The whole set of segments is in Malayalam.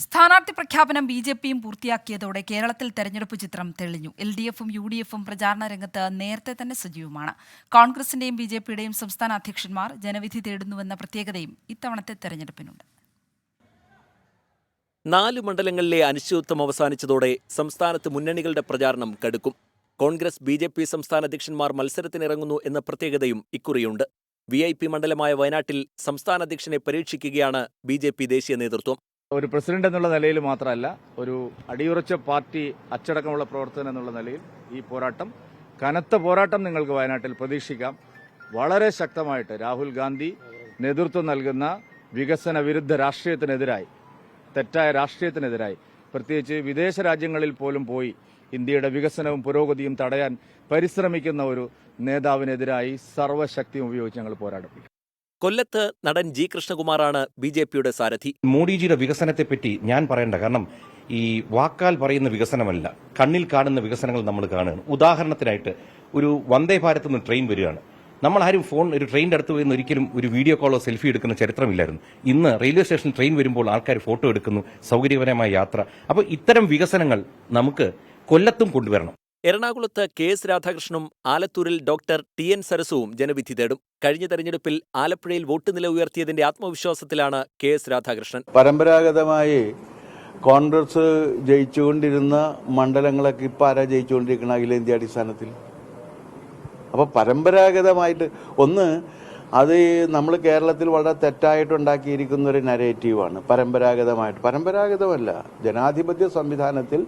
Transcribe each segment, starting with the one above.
സ്ഥാനാർത്ഥി പ്രഖ്യാപനം ബി.ജെ.പിയും പൂർത്തിയാക്കിയതോടെ കേരളത്തിൽ തെരഞ്ഞെടുപ്പ് ചിത്രം തെളിഞ്ഞു. എൽ.ഡി.എഫും യു.ഡി.എഫും പ്രചാരണ രംഗത്ത് നേരത്തെ തന്നെ സജീവമാണ്. കോൺഗ്രസിന്റെയും ബി.ജെ.പിയുടെയും സംസ്ഥാന അധ്യക്ഷന്മാർ ജനവിധി തേടുന്നുവെന്ന പ്രത്യേകതയും ഇത്തവണത്തെ തെരഞ്ഞെടുപ്പിനുണ്ട്. 4 മണ്ഡലങ്ങളിലെ അനിശ്ചിതത്വം അവസാനിച്ചതോടെ സംസ്ഥാനത്ത് മുന്നണികളുടെ പ്രചാരണം കടുക്കും. കോൺഗ്രസ് ബി.ജെ.പി സംസ്ഥാന അധ്യക്ഷന്മാർ മത്സരത്തിനിറങ്ങുന്നു എന്ന പ്രത്യേകതയും ഇക്കുറിയുണ്ട്. VIP മണ്ഡലമായ വയനാട്ടിൽ സംസ്ഥാന അധ്യക്ഷനെ പരീക്ഷിക്കുകയാണ് ബി.ജെ.പി ദേശീയ നേതൃത്വം. ഒരു പ്രസിഡന്റ് എന്നുള്ള നിലയിൽ മാത്രമല്ല, ഒരു അടിയുറച്ച പാർട്ടി അച്ചടക്കമുള്ള പ്രവർത്തനം എന്നുള്ള നിലയിൽ ഈ പോരാട്ടം, കനത്ത പോരാട്ടം നിങ്ങൾക്ക് വയനാട്ടിൽ പ്രതീക്ഷിക്കാം. വളരെ ശക്തമായിട്ട് രാഹുൽ ഗാന്ധി നേതൃത്വം നൽകുന്ന വികസന വിരുദ്ധ രാഷ്ട്രീയത്തിനെതിരായി, തെറ്റായ രാഷ്ട്രീയത്തിനെതിരായി, പ്രത്യേകിച്ച് വിദേശ രാജ്യങ്ങളിൽ പോലും പോയി ഇന്ത്യയുടെ വികസനവും പുരോഗതിയും തടയാൻ പരിശ്രമിക്കുന്ന ഒരു നേതാവിനെതിരായി സർവ്വശക്തിയും ഉപയോഗിച്ച് ഞങ്ങൾ പോരാടും. കൊല്ലത്ത് നടൻ ജി കൃഷ്ണകുമാറാണ് ബി.ജെ.പിയുടെ സാരഥി. മോഡിജിയുടെ വികസനത്തെപ്പറ്റി ഞാൻ പറയേണ്ട, കാരണം ഈ വാക്കാൽ പറയുന്ന വികസനമല്ല, കണ്ണിൽ കാണുന്ന വികസനങ്ങൾ നമ്മൾ കാണുകയാണ്. ഉദാഹരണത്തിനായിട്ട് ഒരു വന്ദേ ഭാരത് നിന്ന് ട്രെയിൻ വരികയാണ്. നമ്മൾ ആരും ഒരു ട്രെയിനിന്റെ അടുത്ത് പോയി ഒരിക്കലും ഒരു വീഡിയോ കോളോ സെൽഫി എടുക്കുന്ന ചരിത്രമില്ലായിരുന്നു. ഇന്ന് റെയിൽവേ സ്റ്റേഷനിൽ ട്രെയിൻ വരുമ്പോൾ ആൾക്കാർ ഫോട്ടോ എടുക്കുന്നു, സൗകര്യപരമായ യാത്ര. അപ്പോൾ ഇത്തരം വികസനങ്ങൾ നമുക്ക് കൊല്ലത്തും കൊണ്ടുവരണം. എറണാകുളത്ത് കെ.എസ്. രാധാകൃഷ്ണനും ആലത്തൂരിൽ ഡോക്ടർ ടി.എൻ. സരസുവും ജനവിധി തേടും. കഴിഞ്ഞ തെരഞ്ഞെടുപ്പിൽ ആലപ്പുഴയിൽ വോട്ട് നില ഉയർത്തിയതിന്റെ ആത്മവിശ്വാസത്തിലാണ് കെ.എസ്. രാധാകൃഷ്ണൻ. പരമ്പരാഗതമായി കോൺഗ്രസ് ജയിച്ചുകൊണ്ടിരുന്ന മണ്ഡലങ്ങളൊക്കെ ഇപ്പം ആരാ ജയിച്ചുകൊണ്ടിരിക്കുന്ന അഖിലേന്ത്യാ അടിസ്ഥാനത്തിൽ? അപ്പോൾ പരമ്പരാഗതമായിട്ട് അത് നമ്മൾ കേരളത്തിൽ വളരെ തെറ്റായിട്ടുണ്ടാക്കിയിരിക്കുന്ന ഒരു നരേറ്റീവാണ്. പരമ്പരാഗതമല്ല, ജനാധിപത്യ സംവിധാനത്തിൽ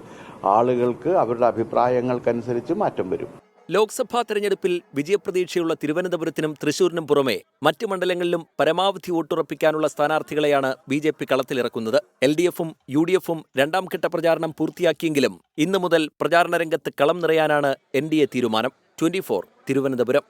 ആളുകൾക്ക് അവരുടെ അഭിപ്രായങ്ങൾക്കനുസരിച്ച് മാറ്റം വരും. ലോക്സഭാ തെരഞ്ഞെടുപ്പിൽ വിജയപ്രതീക്ഷയുള്ള തിരുവനന്തപുരത്തിനും തൃശൂരിനും പുറമെ മറ്റ് മണ്ഡലങ്ങളിലും പരമാവധി വോട്ടുറപ്പിക്കാനുള്ള സ്ഥാനാർത്ഥികളെയാണ് ബി.ജെ.പി കളത്തിലിറക്കുന്നത്. എൽ.ഡി.എഫും യു.ഡി.എഫും രണ്ടാംഘട്ട പ്രചാരണം പൂർത്തിയാക്കിയെങ്കിലും ഇന്നു മുതൽ പ്രചാരണ രംഗത്ത് കളം നിറയാനാണ് NDA തീരുമാനം. 24 തിരുവനന്തപുരം.